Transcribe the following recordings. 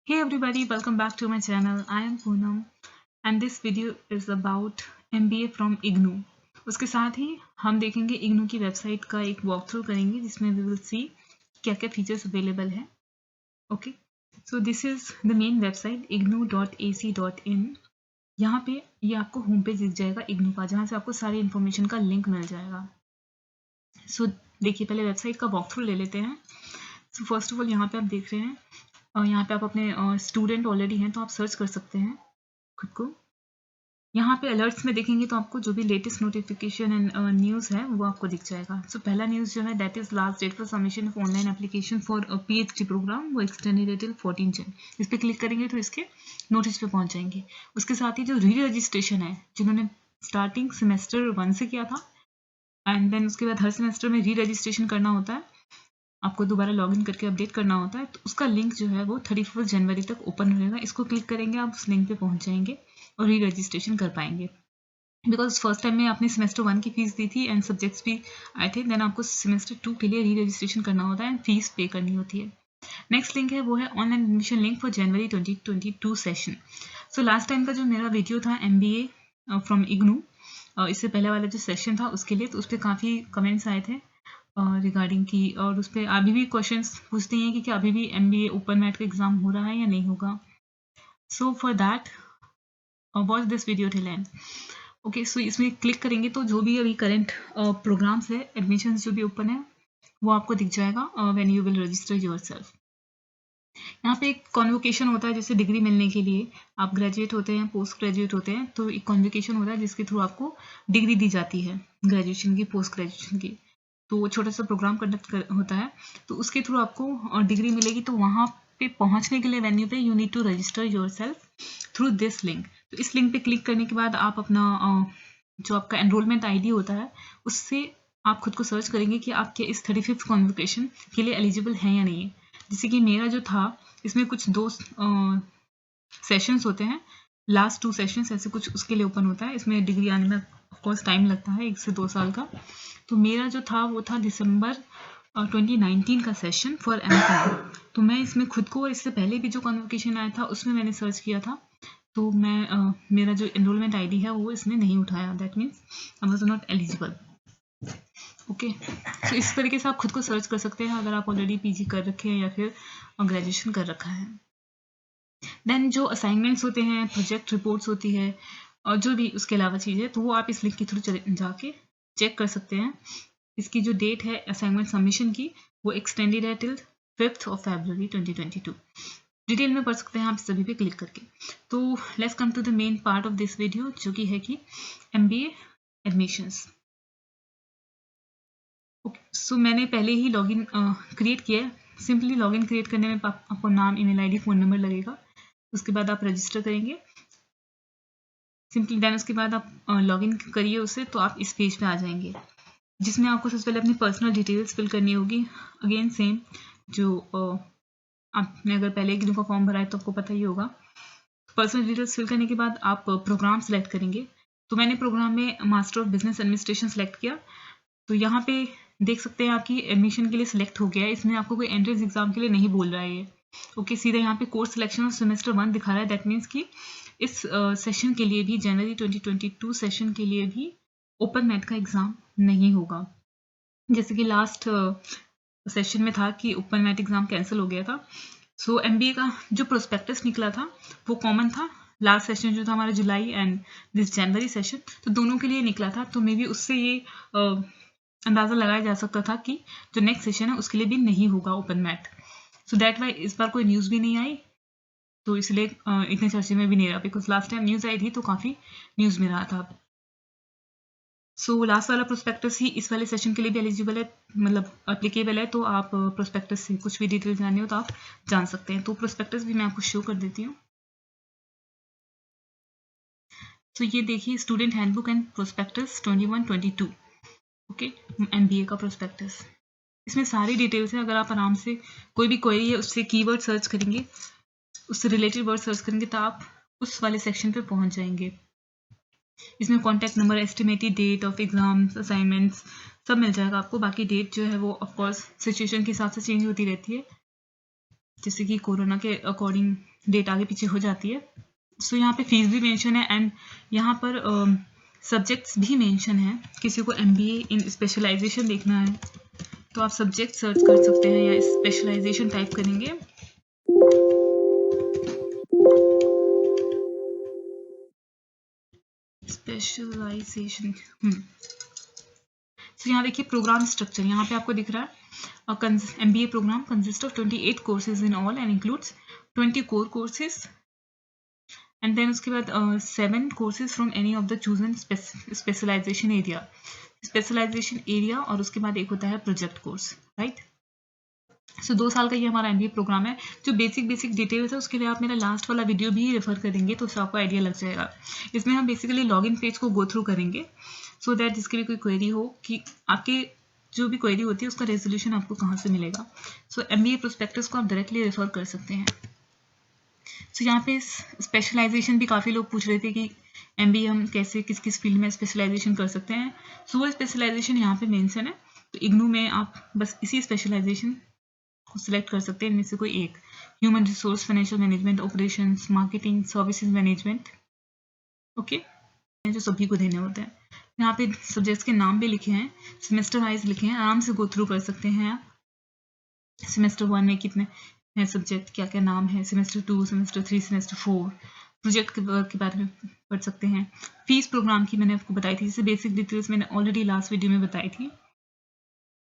Hey everybody, welcome back to my channel. I am Poonam and this video is about MBA from IGNOU. उसके साथ ही हम देखेंगे IGNOU की website का एक वॉक थ्रू करेंगे जिसमें we will see क्या क्या फीचर्स अवेलेबल है. Okay, so this is the main website ignou.ac.in. यहाँ पे ये आपको होम पेज दिख जाएगा IGNOU का, जहाँ से आपको सारी इन्फॉर्मेशन का लिंक मिल जाएगा. सो देखिए, पहले वेबसाइट का वॉक थ्रू ले लेते हैं. सो फर्स्ट ऑफ ऑल यहाँ पे आप देख रहे हैं, यहाँ पे आप अपने स्टूडेंट ऑलरेडी हैं तो आप सर्च कर सकते हैं खुद को. यहाँ पे अलर्ट्स में देखेंगे तो आपको जो भी लेटेस्ट नोटिफिकेशन एंड न्यूज़ है वो आपको दिख जाएगा. सो पहला न्यूज़ जो है that is last date for submission of online application for PhD programme, वो एक्सटेंडेड टिल 14 जन. इस पर क्लिक करेंगे तो इसके नोटिस पे पहुंच जाएंगे. उसके साथ ही जो री रजिस्ट्रेशन है, जिन्होंने स्टार्टिंग सेमेस्टर 1 से किया था एंड देन उसके बाद हर सेमेस्टर में री रजिस्ट्रेशन करना होता है, आपको दोबारा लॉगिन करके अपडेट करना होता है, तो उसका लिंक जो है वो 31 जनवरी तक ओपन रहेगा. इसको क्लिक करेंगे, आप उस लिंक पे पहुंच जाएंगे और री रजिस्ट्रेशन कर पाएंगे. बिकॉज फर्स्ट टाइम में आपने सेमेस्टर 1 की फीस दी थी एंड सब्जेक्ट्स भी आए थे, देन आपको सेमेस्टर 2 के लिए री रजिस्ट्रेशन करना होता है एंड फीस पे करनी होती है. नेक्स्ट लिंक है वो है online admission link for January 2022 session. So last time का जो मेरा वीडियो था MBA फ्रॉम IGNOU, इससे पहले वाला जो सेशन था उसके लिए, तो उस पर काफ़ी कमेंट्स आए थे रिगार्डिंग की, और उस पर अभी भी क्वेश्चंस पूछते हैं कि क्या अभी भी MBA ओपन मैट का एग्ज़ाम हो रहा है या नहीं होगा. So for that watch this video till end. Okay, so इसमें क्लिक करेंगे तो जो भी अभी करंट प्रोग्राम्स है, एडमिशन्स जो भी ओपन है, वो आपको दिख जाएगा when you will register yourself. यहाँ पे एक कॉन्वोकेशन होता है, जैसे डिग्री मिलने के लिए आप ग्रेजुएट होते हैं, पोस्ट ग्रेजुएट होते हैं, तो एक कॉन्वोकेशन होता है जिसके थ्रू आपको डिग्री दी जाती है, ग्रेजुएशन की, पोस्ट ग्रेजुएशन की. तो छोटा सा प्रोग्राम कंडक्ट होता है, तो उसके थ्रू आपको डिग्री मिलेगी. तो वहाँ पे पहुँचने के लिए वेन्यू पे you need to register yourself through this link. तो इस लिंक पे क्लिक करने के बाद आप अपना जो आपका एनरोलमेंट ID होता है, उससे आप खुद को सर्च करेंगे कि आप क्या इस 35th कॉन्वोकेशन के लिए एलिजिबल हैं या नहीं. जैसे कि मेरा जो था, इसमें कुछ 2 सेशंस होते हैं, लास्ट 2 सेशंस ऐसे कुछ उसके लिए ओपन होता है. इसमें डिग्री आने में ऑफकोर्स टाइम लगता है, 1 से 2 साल का. तो मेरा जो था वो था दिसंबर 2019 का सेशन फॉर MCOM. तो मैं इसमें खुद को, इससे पहले भी जो कॉन्वोकेशन आया था उसमें मैंने सर्च किया था, तो मैं मेरा जो एनरोलमेंट ID है वो इसने नहीं उठाया. That means I was not eligible. Okay, so इस तरीके से आप खुद को सर्च कर सकते हैं अगर आप ऑलरेडी PG कर रखे हैं या फिर ग्रेजुएशन कर रखा है. देन जो असाइनमेंट्स होते हैं, प्रोजेक्ट रिपोर्ट्स होती है और जो भी उसके अलावा चीज़ें, तो वो आप इस लिंक के थ्रू जाके चेक कर सकते हैं. इसकी जो डेट है असाइनमेंट सबमिशन की, वो एक्सटेंडेड है till 5th of February 2022. Detail में पढ़ सकते हैं आप सभी पे क्लिक करके. तो let's come to the main part of this video, जो कि है कि MBA एडमिशन्स. सो मैंने पहले ही लॉगिन क्रिएट किया है. सिंपली लॉगिन क्रिएट करने में आपको नाम, ईमेल ID, फ़ोन नंबर लगेगा. उसके बाद आप रजिस्टर करेंगे सिंपली. देन उसके बाद आप लॉगिन करिए उसे, तो आप इस पेज पे आ जाएंगे, जिसमें आपको सबसे पहले अपनी पर्सनल डिटेल्स फिल करनी होगी. अगेन सेम, जो आपने अगर पहले किसी का फॉर्म भरा है तो आपको पता ही होगा. पर्सनल डिटेल्स फिल करने के बाद आप प्रोग्राम सेलेक्ट करेंगे. तो मैंने प्रोग्राम में master of business administration select किया. तो यहाँ पे देख सकते हैं आपकी एडमिशन के लिए सिलेक्ट हो गया है. इसमें आपको कोई एंट्रेंस एग्जाम के लिए नहीं बोल रहा है ये. ओके, सीधा यहाँ पे कोर्स सिलेक्शन और सेमेस्टर 1 दिखा रहा है. दैट मीन्स कि इस सेशन के लिए भी, जनवरी 2022 सेशन के लिए भी ओपन मैट का एग्ज़ाम नहीं होगा. जैसे कि लास्ट सेशन में था कि ओपन मैट एग्ज़ाम कैंसिल हो गया था. सो MBA का जो प्रोस्पेक्टस निकला था वो कॉमन था. लास्ट सेशन जो था हमारा जुलाई एंड दिस जनवरी सेशन, तो दोनों के लिए निकला था. तो मे बी उससे ये अंदाज़ा लगाया जा सकता था कि जो नेक्स्ट सेशन है उसके लिए भी नहीं होगा open MAT. So that why इस बार कोई न्यूज़ भी नहीं आई, तो इसलिए इतने चर्चे में भी नहीं रहा. बिकॉज लास्ट टाइम न्यूज़ आई थी तो काफ़ी न्यूज़ में रहा था. सो लास्ट वाला प्रोस्पेक्टस ही इस वाले सेशन के लिए भी एलिजिबल है, मतलब अप्लीकेबल है. तो आप प्रोस्पेक्टस से कुछ भी डिटेल जाननी हो तो आप जान सकते हैं. तो प्रोस्पेक्टस भी मैं आपको शो कर देती हूँ. तो ये देखिए, student handbook and prospectus 21-22. Okay, MBA का प्रोस्पेक्टस. इसमें सारी डिटेल्स है. अगर आप आराम से कोई भी क्वेरी है उससे कीवर्ड सर्च करेंगे, उससे रिलेटेड वर्ड सर्च करेंगे, तो आप उस वाले सेक्शन पे पहुंच जाएंगे. इसमें contact number, estimated date of exams, assignments सब मिल जाएगा आपको. बाकी डेट जो है वो ऑफकोर्स सिचुएशन के हिसाब से चेंज होती रहती है. जैसे कि कोरोना के अकॉर्डिंग डेट आगे पीछे हो जाती है। सो यहाँ पे फीस भी मेंशन है एंड यहाँ पर सब्जेक्ट्स भी मेंशन है। किसी को MBA इन स्पेशलाइजेशन देखना है तो आप सब्जेक्ट सर्च कर सकते हैं या स्पेशलाइजेशन टाइप करेंगे। स्पेशलाइजेशन तो यहाँ देखिए प्रोग्राम स्ट्रक्चर, यहाँ पे आपको दिख रहा है MBA programme consist of 28 courses in all and includes 20 core courses and then उसके बाद 7 courses from any of the chosen specialisation area और उसके बाद एक होता है प्रोजेक्ट कोर्स, राइट। सो 2 साल का ये हमारा MBA प्रोग्राम है। जो बेसिक डिटेल्स है उसके लिए आप मेरा लास्ट वाला वीडियो भी रेफर करेंगे तो उससे आपको आइडिया लग जाएगा। इसमें हम बेसिकली लॉगिन पेज को गो थ्रू करेंगे सो दैट जिसकी भी कोई क्वेरी हो कि आपके जो भी क्वेरी होती है उसका रेजोल्यूशन आपको कहाँ से मिलेगा। सो MBA प्रोस्पेक्टस को आप डायरेक्टली रेफर कर सकते हैं। सो यहाँ पे स्पेशलाइजेशन भी काफ़ी लोग पूछ रहे थे कि MBA हम कैसे किस फील्ड में स्पेशलाइजेशन कर सकते हैं। सो वो स्पेशलाइजेशन यहाँ पे मेंशन है। तो इग्नू में आप बस इसी स्पेशलाइजेशन को सिलेक्ट कर सकते हैं, इनमें से कोई एक। Human resource, financial management, operations, marketing, services management, okay, जो सभी को देने होते हैं। यहाँ पे सब्जेक्ट्स के नाम भी लिखे हैं, सेमेस्टर वाइज लिखे हैं, आराम से गो थ्रू कर सकते हैं आप। सेमेस्टर 1 में कितने हैं सब्जेक्ट, क्या क्या नाम है, सेमेस्टर 2, सेमेस्टर 3, सेमेस्टर 4, प्रोजेक्ट के बारे में पढ़ सकते हैं। फीस प्रोग्राम की मैंने आपको बताई थी, जैसे बेसिक डिटेल्स मैंने ऑलरेडी लास्ट वीडियो में बताई थी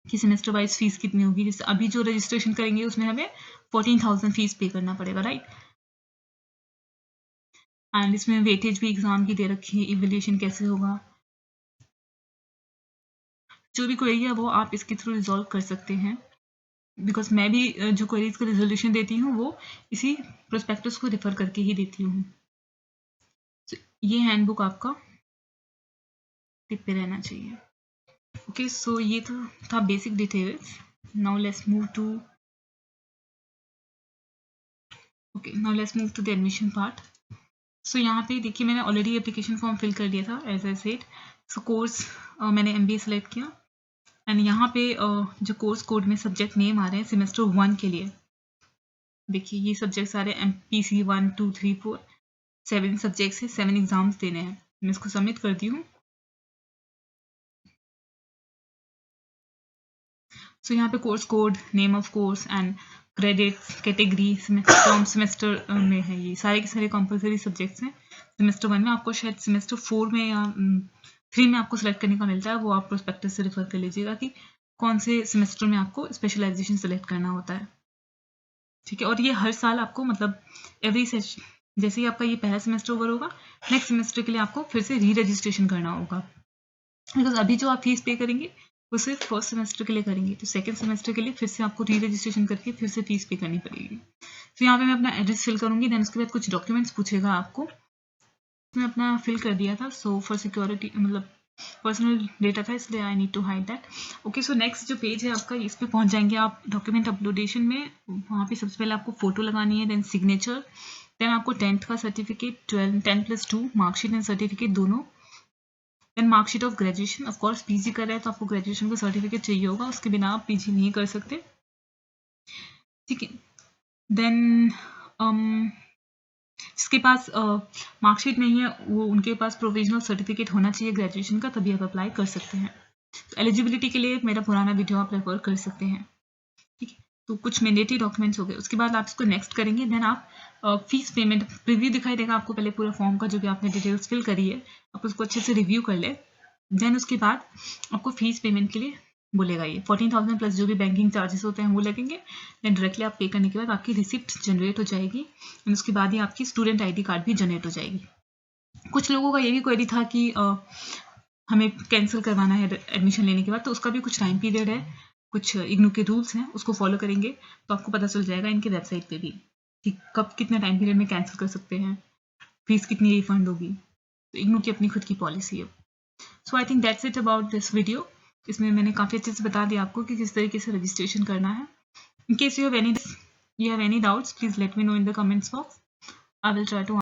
कि सेमेस्टर वाइज फीस कितनी होगी। जैसे अभी जो रजिस्ट्रेशन करेंगे उसमें हमें 14,000 फीस पे करना पड़ेगा, राइट। एंड इसमें वेटेज भी एग्जाम की दे रखी है, इवैल्यूएशन कैसे होगा, जो भी क्वेरी है वो आप इसके थ्रू रिजॉल्व कर सकते हैं। बिकॉज मैं भी जो क्वेरीज का रिजोल्यूशन देती हूँ वो इसी प्रोस्पेक्टस को रेफर करके ही देती हूँ। so, ये हैंडबुक आपका टिप पे रहना चाहिए। ओके, सो ये तो था basic details. Now let's move to the admission part. So यहाँ पे देखिए मैंने ऑलरेडी एप्लीकेशन फॉर्म फिल कर दिया था as I said. So course मैंने MBA सेलेक्ट किया एंड यहाँ पे जो कोर्स कोड में सब्जेक्ट नेम आ रहे हैं सेमेस्टर 1 के लिए, देखिए ये सब्जेक्ट सारे MPC 1, 2, 3, 4 7 सब्जेक्ट्स है, 7 एग्जाम्स देने हैं। मैं इसको सबमिट करती हूँ। सो यहाँ पे course code, name of course and credits, category, term semester में है, ये सारे के सारे कंपलसरी सब्जेक्ट्स हैं। सेमेस्टर 1 में आपको शायद सेमेस्टर 4 में या 3 में आपको सेलेक्ट करने का मिलता है, वो आप प्रोस्पेक्टस से रेफर कर लीजिएगा कि कौन से सेमेस्टर में आपको स्पेशलाइजेशन सेलेक्ट करना होता है, ठीक है। और ये हर साल आपको मतलब एवरी सेशन, जैसे ही आपका ये पहला सेमेस्टर ओवर होगा नेक्स्ट सेमेस्टर के लिए आपको फिर से री रजिस्ट्रेशन करना होगा। बिकॉज अभी जो आप फीस पे करेंगे वो सिर्फ फर्स्ट सेमेस्टर के लिए करेंगे, तो सेकंड सेमेस्टर के लिए फिर से आपको री रजिस्ट्रेशन करके फिर से फीस पे करनी पड़ेगी। तो यहाँ पे मैं अपना एड्रेस फिल करूँगी, देन उसके बाद कुछ डॉक्यूमेंट्स पूछेगा आपको, मैं अपना फिल कर दिया था। सो फॉर सिक्योरिटी मतलब पर्सनल डेटा था इसलिए I need to hide that. Okay, so next जो पेज है आपका, इस पे पहुंच जाएंगे आप डॉक्यूमेंट अपलोडेशन में। वहाँ पे सबसे पहले आपको फोटो लगानी है, देन सिग्नेचर, देन आपको 10th का सर्टिफिकेट, 10+2 मार्कशीट एंड सर्टिफिकेट दोनों, then marksheet of graduation. Of course PG कर रहे हैं तो आपको ग्रेजुएशन का सर्टिफिकेट चाहिए होगा, उसके बिना आप PG नहीं कर सकते, ठीक है। देन जिसके पास मार्कशीट नहीं है वो उनके पास प्रोविजनल सर्टिफिकेट होना चाहिए ग्रेजुएशन का, तभी आप अप्लाई कर सकते हैं। तो एलिजिबिलिटी के लिए मेरा पुराना वीडियो आप रेफर कर सकते हैं, ठीक है। तो कुछ मैंडेटरी डॉक्यूमेंट्स हो गए, उसके बाद आप इसको नेक्स्ट करेंगे। देन आप फीस पेमेंट प्रीव्यू दिखाई देगा आपको, पहले पूरा फॉर्म का जो भी आपने डिटेल्स फिल करी है आप उसको अच्छे से रिव्यू कर ले। देन उसके बाद आपको फीस पेमेंट के लिए बोलेगा, ये 14,000 प्लस जो भी बैंकिंग चार्जेस होते हैं वो लगेंगे। देन डायरेक्टली आप पे करने के बाद आपकी रिसिप्ट जनरेट हो जाएगी एंड उसके बाद ही आपकी स्टूडेंट ID कार्ड भी जनरेट हो जाएगी। कुछ लोगों का ये भी क्वेरी था कि हमें कैंसिल करवाना है एडमिशन लेने के बाद, तो उसका भी कुछ टाइम पीरियड है, कुछ इग्नू के रूल्स हैं, उसको फॉलो करेंगे तो आपको पता चल जाएगा इनके वेबसाइट पे भी कि कब कितने टाइम पीरियड में कैंसिल कर सकते हैं, फीस कितनी रिफंड होगी, तो इग्नू की अपनी खुद की पॉलिसी है। So I think that's it about this video. इसमें मैंने काफ़ी अच्छे से बता दिया आपको कि किस तरीके से रजिस्ट्रेशन करना है। In case you have any doubts please let me know in the comments box, I will try to